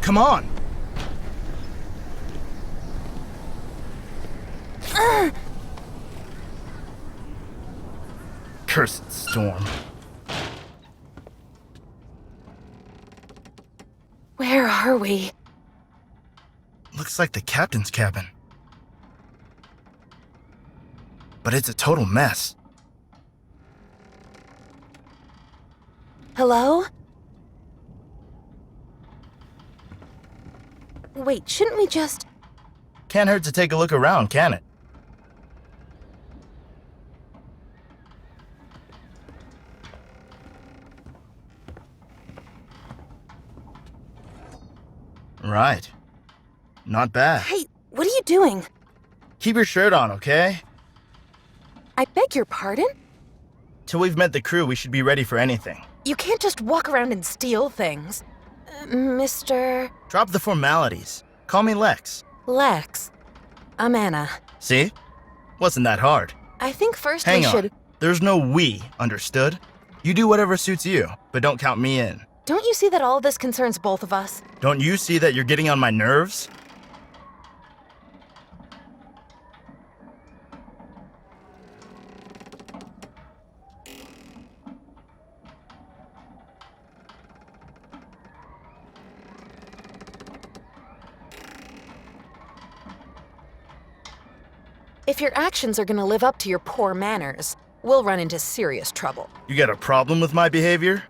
Come on! Cursed storm. Where are we? Looks like the captain's cabin. But it's a total mess. Hello? Wait, shouldn't we just... Can't hurt to take a look around, can it? Right. Not bad. Hey, what are you doing? Keep your shirt on, okay? I beg your pardon? Till we've met the crew, we should be ready for anything. You can't just walk around and steal things. Mr. Drop the formalities. Call me Lex. Lex. I'm Anna. See? Wasn't that hard. I think first Hang we on. should... There's no we, understood? You do whatever suits you, but don't count me in. Don't you see that all of this concerns both of us? Don't you see that you're getting on my nerves? If your actions are gonna live up to your poor manners, we'll run into serious trouble. You got a problem with my behavior?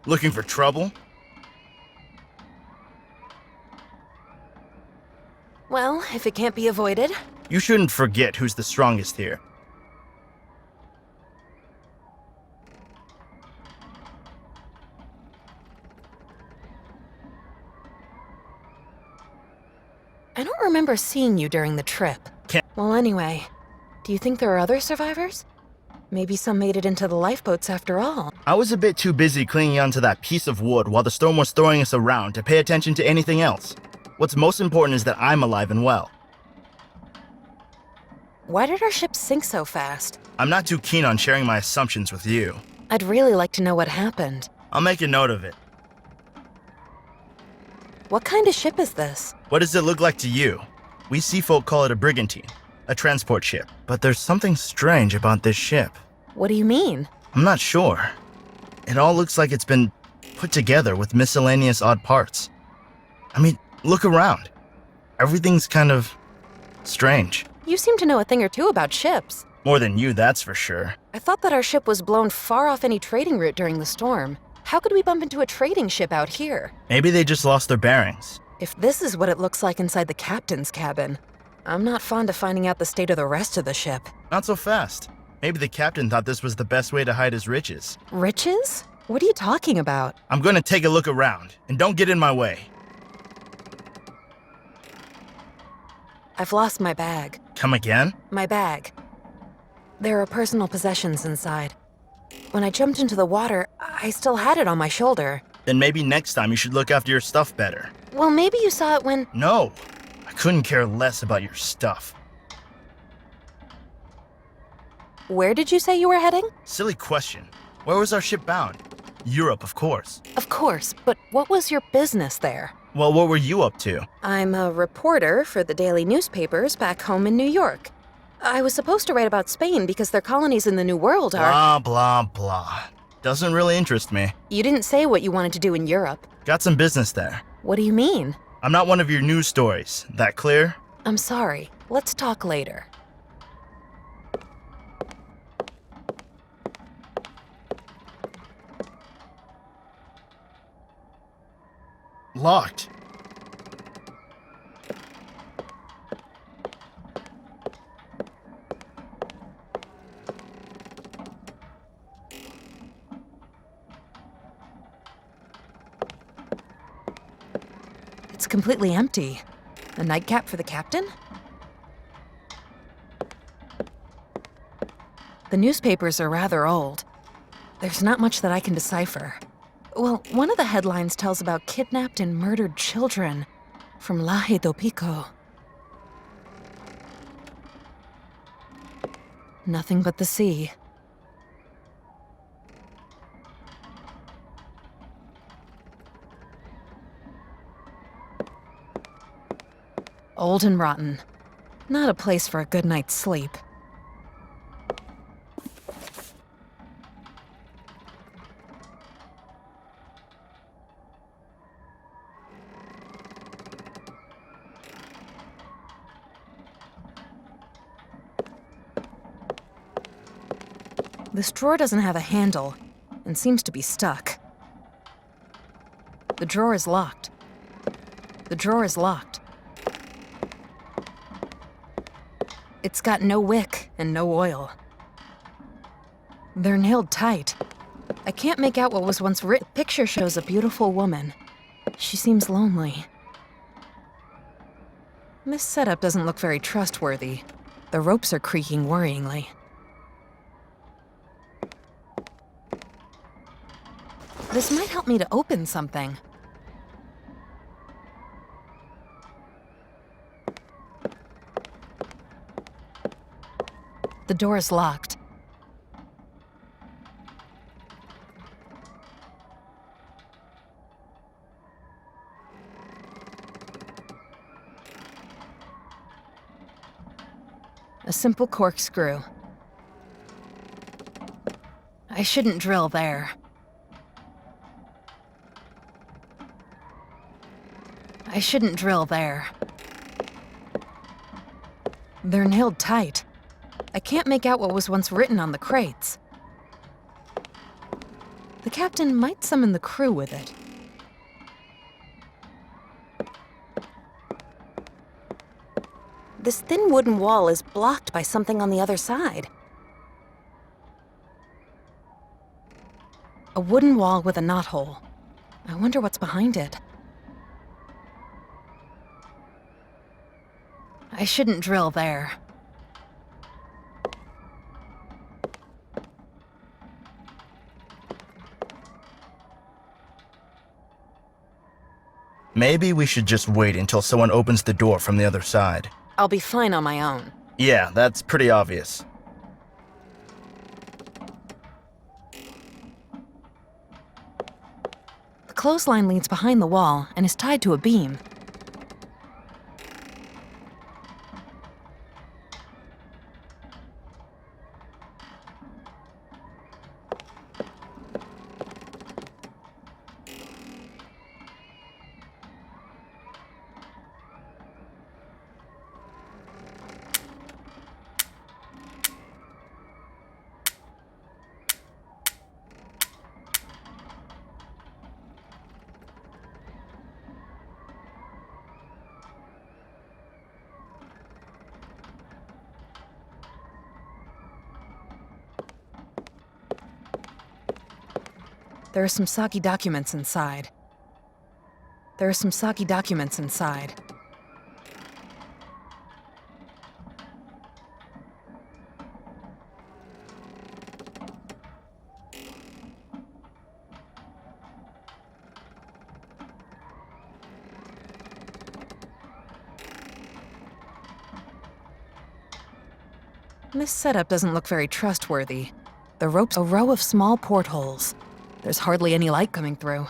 Looking for trouble? Well, if it can't be avoided. You shouldn't forget who's the strongest here. I don't remember seeing you during the trip. Well, anyway, do you think there are other survivors? Maybe some made it into the lifeboats after all. I was a bit too busy clinging onto that piece of wood while the storm was throwing us around to pay attention to anything else. What's most important is that I'm alive and well. Why did our ship sink so fast? I'm not too keen on sharing my assumptions with you. I'd really like to know what happened. I'll make a note of it. What kind of ship is this? What does it look like to you? We sea folk call it a brigantine, a transport ship. But there's something strange about this ship. What do you mean? I'm not sure. It all looks like it's been put together with miscellaneous odd parts. I mean, look around. Everything's kind of strange. You seem to know a thing or two about ships. More than you, that's for sure. I thought that our ship was blown far off any trading route during the storm. How could we bump into a trading ship out here? Maybe they just lost their bearings. If this is what it looks like inside the captain's cabin, I'm not fond of finding out the state of the rest of the ship. Not so fast. Maybe the captain thought this was the best way to hide his riches. Riches? What are you talking about? I'm gonna take a look around, and don't get in my way. I've lost my bag. Come again? My bag. There are personal possessions inside. When I jumped into the water, I still had it on my shoulder. Then maybe next time you should look after your stuff better. Well, maybe you saw it when... No, I couldn't care less about your stuff. Where did you say you were heading? Silly question. Where was our ship bound? Europe, of course. Of course, but what was your business there? Well, what were you up to? I'm a reporter for the daily newspapers back home in New York. I was supposed to write about Spain because their colonies in the New World are... Blah, blah, blah. Doesn't really interest me. You didn't say what you wanted to do in Europe. Got some business there. What do you mean? I'm not one of your news stories. That clear? I'm sorry. Let's talk later. Locked. It's completely empty. A nightcap for the captain? The newspapers are rather old. There's not much that I can decipher. Well, one of the headlines tells about kidnapped and murdered children from Laje do Pico. Nothing but the sea. Old and rotten. Not a place for a good night's sleep. This drawer doesn't have a handle and seems to be stuck. The drawer is locked. The drawer is locked. It's got no wick and no oil. They're nailed tight. I can't make out what was once written. The picture shows a beautiful woman. She seems lonely. This setup doesn't look very trustworthy. The ropes are creaking worryingly. This might help me to open something. The door is locked. A simple corkscrew. I shouldn't drill there. I shouldn't drill there. They're nailed tight. I can't make out what was once written on the crates. The captain might summon the crew with it. This thin wooden wall is blocked by something on the other side. A wooden wall with a knothole. I wonder what's behind it. I shouldn't drill there. Maybe we should just wait until someone opens the door from the other side. I'll be fine on my own. Yeah, that's pretty obvious. The clothesline leads behind the wall and is tied to a beam. There are some soggy documents inside. There are some soggy documents inside. This setup doesn't look very trustworthy. The rope's a row of small portholes. There's hardly any light coming through.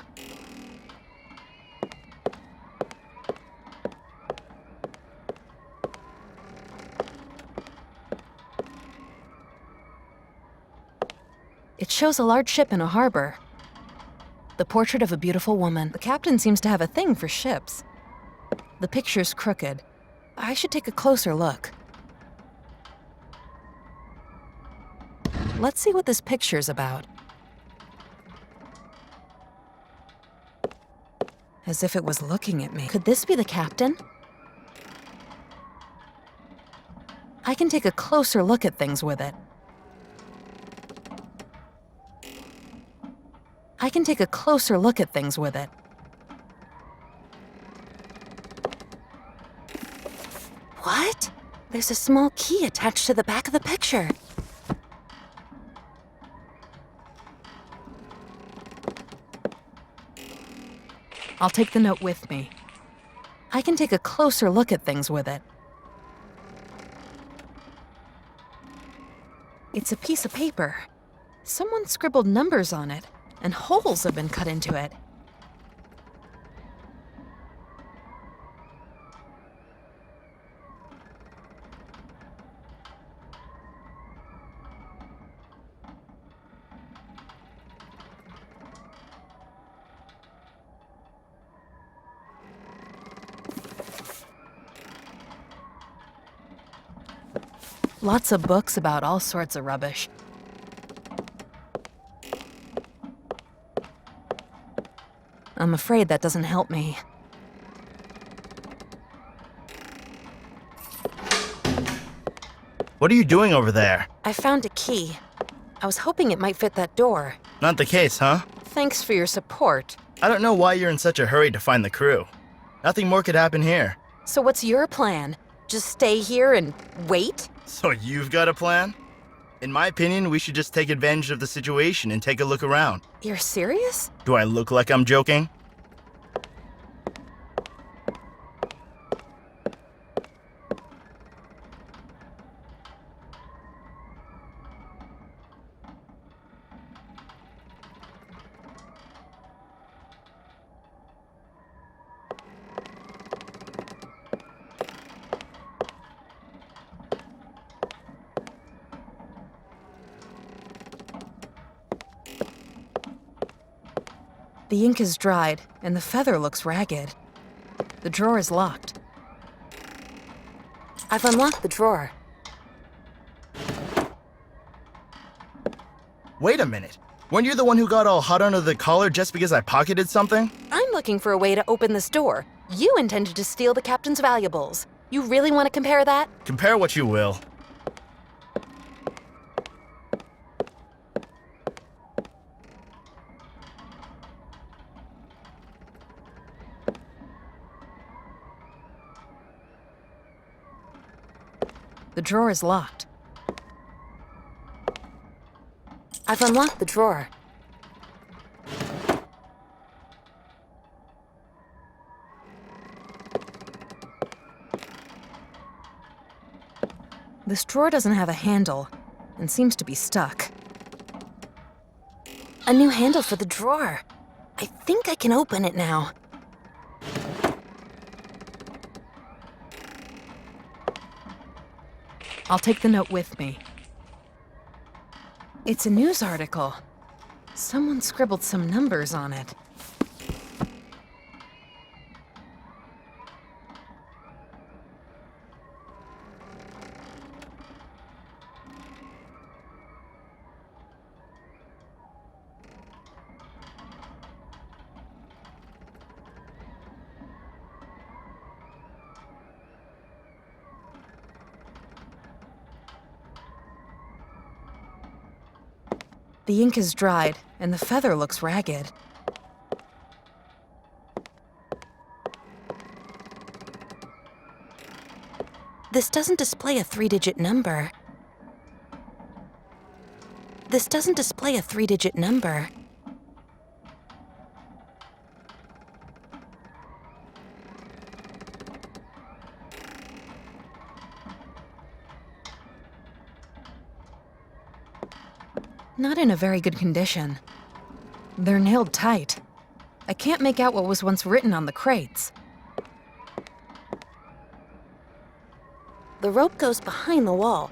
It shows a large ship in a harbor. The portrait of a beautiful woman. The captain seems to have a thing for ships. The picture's crooked. I should take a closer look. Let's see what this picture's about. As if it was looking at me. Could this be the captain? I can take a closer look at things with it. I can take a closer look at things with it. What? There's a small key attached to the back of the picture. I'll take the note with me. I can take a closer look at things with it. It's a piece of paper. Someone scribbled numbers on it, and holes have been cut into it. Lots of books about all sorts of rubbish. I'm afraid that doesn't help me. What are you doing over there? I found a key. I was hoping it might fit that door. Not the case, huh? Thanks for your support. I don't know why you're in such a hurry to find the crew. Nothing more could happen here. So what's your plan? Just stay here and wait? So you've got a plan? In my opinion, we should just take advantage of the situation and take a look around. You're serious? Do I look like I'm joking? The ink is dried, and the feather looks ragged. The drawer is locked. I've unlocked the drawer. Wait a minute. Weren't you the one who got all hot under the collar just because I pocketed something? I'm looking for a way to open this door. You intended to steal the captain's valuables. You really want to compare that? Compare what you will. The drawer is locked. I've unlocked the drawer. This drawer doesn't have a handle and seems to be stuck. A new handle for the drawer. I think I can open it now. I'll take the note with me. It's a news article. Someone scribbled some numbers on it. The ink is dried, and the feather looks ragged. This doesn't display a 3-digit number. This doesn't display a 3-digit number. Not in a very good condition. They're nailed tight. I can't make out what was once written on the crates. The rope goes behind the wall.